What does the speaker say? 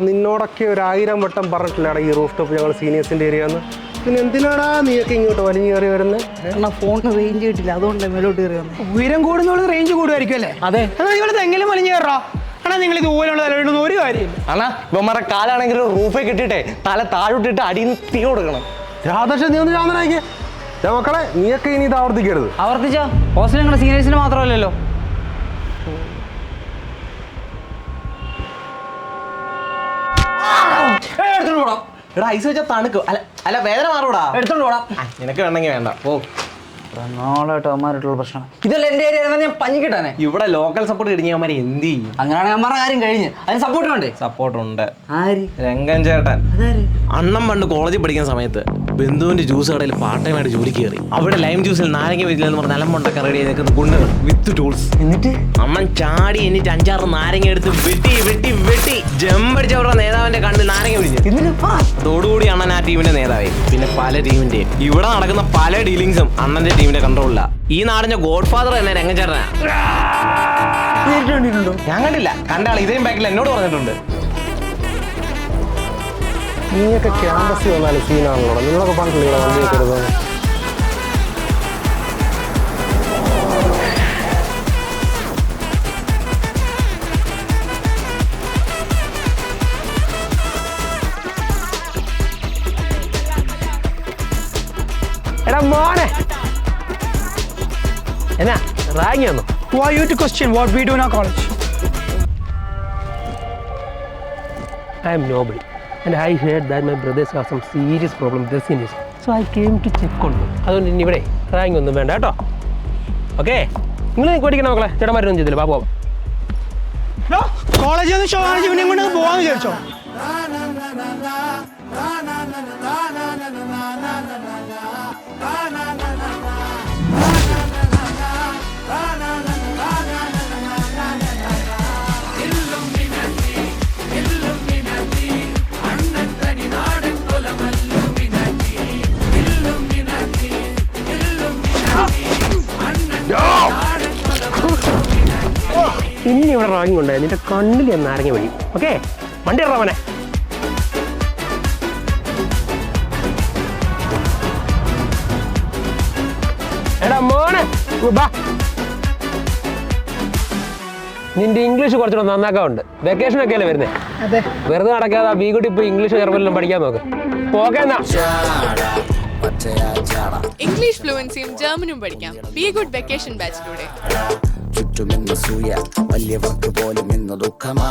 നിന്നോടൊക്കെ 1000 വട്ടം പറഞ്ഞിട്ടില്ലടാ ഈ roof top ഞങ്ങൾ സീനിയേഴ്സിൻ്റെ ഏരിയ എന്ന്. പിന്നെ എന്തിനാടാ നീയൊക്കെ ഇങ്ങോട്ട് വലിഞ്ഞു കയറി വരുന്നത്? കാരണം ഫോണിന് റേഞ്ച് കിട്ടില്ല, അതുകൊണ്ട് മേലോട്ട് കയറി വന്നത്. ഉയരം കൂടുന്നോളൂ റേഞ്ച് കൂടുമായിരിക്കും അല്ലേ? അതെ. എന്നാൽ നിങ്ങൾ എങ്ങനെ വലിഞ്ഞു കയറാ? ആണോ നിങ്ങൾ ഇതുപോലുള്ള തലയിടുന്ന ഒരു കാര്യമില്ല. അണ്ണാ ഇവന്മാരെ കാലാണെങ്കിൽ റൂഫേ കിട്ടിയിട്ടേ തല താഴോട്ടിട്ട് അടിയിൽ നിന്ന് തീ കൊടുക്കണം. രാധേഷ് നീ ഒന്ന് ശാന്തനായിക്കേ. മക്കളെ നീയൊക്കെ ഇനി ഇത് ആവർത്തിക്കരുത്. ആവർത്തിച്ച ഹോസ്റ്റൽ നിങ്ങളുടെ സീനിയേഴ്സിന് മാത്രമല്ലല്ലോ. എടാ ഐസ് വെച്ചാൽ തണുക്കും. അല്ല വേദന മാറൂടാ. എടുത്തോണ്ട് പോടാ. നിനക്ക് വേണമെങ്കിൽ വേണ്ട പോ. നാളായിട്ട് അമ്മാരായിട്ടുള്ള പ്രശ്നം. ഇതല്ല എൻ്റെ ഏരിയ, ഞാൻ പഞ്ഞി കിട്ടാനേ. ഇവിടെ ലോക്കൽ സപ്പോർട്ട് കിടങ്ങിയവന്മാരെ എന്ത് ചെയ്യും? അങ്ങനെയാണെങ്കിൽ അമ്മാരുടെ കാര്യം കഴിഞ്ഞ്. അതിന് സപ്പോർട്ട് വേണ്ടേ? സപ്പോർട്ടുണ്ട്. ആര്? രംഗൻ ചേട്ടൻ. അണ്ണം പണ്ട് കോളേജിൽ പഠിക്കുന്ന സമയത്ത് ബന്ധുവിന്റെ ജ്യൂസ് കടയിൽ പാർട്ട് ടൈമായിട്ട് ജോലിക്ക് കയറി. അവിടെ ലൈം ജ്യൂസിൽ നാരങ്ങ വെച്ചില്ലെന്ന് പറഞ്ഞ് നിലമുണ്ടൊക്കെ റെഡി ചെയ്ത് നിൽക്കുന്ന ഗുണ്ടകൾ വിത്ത് ടൂൾസ്. എന്നിട്ട് അമ്മൻ ചാടി എന്നിട്ട് 5-6 നാരങ്ങ എടുത്ത് വെട്ടി ജമ്പടിച്ച് അവരുടെ നേതാവിന്റെ കണ്ണിൽ നാരങ്ങ പിടിച്ചു. അതോടുകൂടി അണ്ണൻ ആ ടീമിന്റെ നേതാവേ. പിന്നെ പല ടീമിന്റെയും ഇവിടെ നടക്കുന്ന പല ഡീലിങ്സും അണ്ണന്റെ ടീമിന്റെ കൺട്രോളില്ല. ഈ നാടിന്റെ ഗോഡ് ഫാദർ തന്നെ രംഗൻ ചേട്ടനാ. ഞാൻ കണ്ടില്ല, കണ്ട ആൾ ഇതേം ബാക്കിൽ എന്നോട് പറഞ്ഞിട്ടുണ്ട്. നീയൊക്കെ ക്യാമ്പസിൽ വന്നാലും സീനാണല്ലോ. നിങ്ങളൊക്കെ പറഞ്ഞിട്ടില്ല വണ്ടി വെക്കരുത്. എടാ മോനെ എന്നാ റാങ്കി വന്നു. Who are you to question what we do in our college? I am nobody and I heard that my brothers have some serious problem with their seniors. So I came to check on them. അതുകൊണ്ട് ഇനി ഇവിടെ rank ഒന്നും വേണ്ട കേട്ടോ. Okay, നിങ്ങൾ പഠിക്കണം മക്കളെ. ചേട്ടന്മാരൊന്നും ചെയ്തില്ല. പാപ്പോ കോളേജിൽ നിന്ന് ഷോ കാണിച്ച് പിന്നെ കൊണ്ട് പോവാന്ന് വിചാരിച്ചോ? ഇനി ഇവിടെ റാങ്ക് ഉണ്ടായി നിന്റെ കണ്ണിൽ ഞാൻ നാരങ്ങ വഴി. ഓക്കെ, വണ്ടി ഇറ മോനെ. എടാ മോനെ ബാ. നിന്റെ ഇംഗ്ലീഷ് കുറച്ചുകൂടെ നന്നാക്കാറുണ്ട്. വെക്കേഷൻ ഒക്കെ അല്ലേ വരുന്നത്? അതെ. വെറുതെ നടക്കാതെ വീട്ടിൽ ഇപ്പോൾ ഇംഗ്ലീഷ് ജർമ്മനിലും പഠിക്കാൻ നോക്ക്. ഓക്കെ എന്നാ. ഇംഗ്ലീഷ് ഫ്ലുവൻസിയും ജർമ്മനും പഠിക്കാം ബി ഗുഡ് വെക്കേഷൻ ബാച്ചിലൂടെ. ചുറ്റുമെന്ന സൂയ വലിയവർക്ക് പോലും ഇന്ന് ദുഃഖമാ.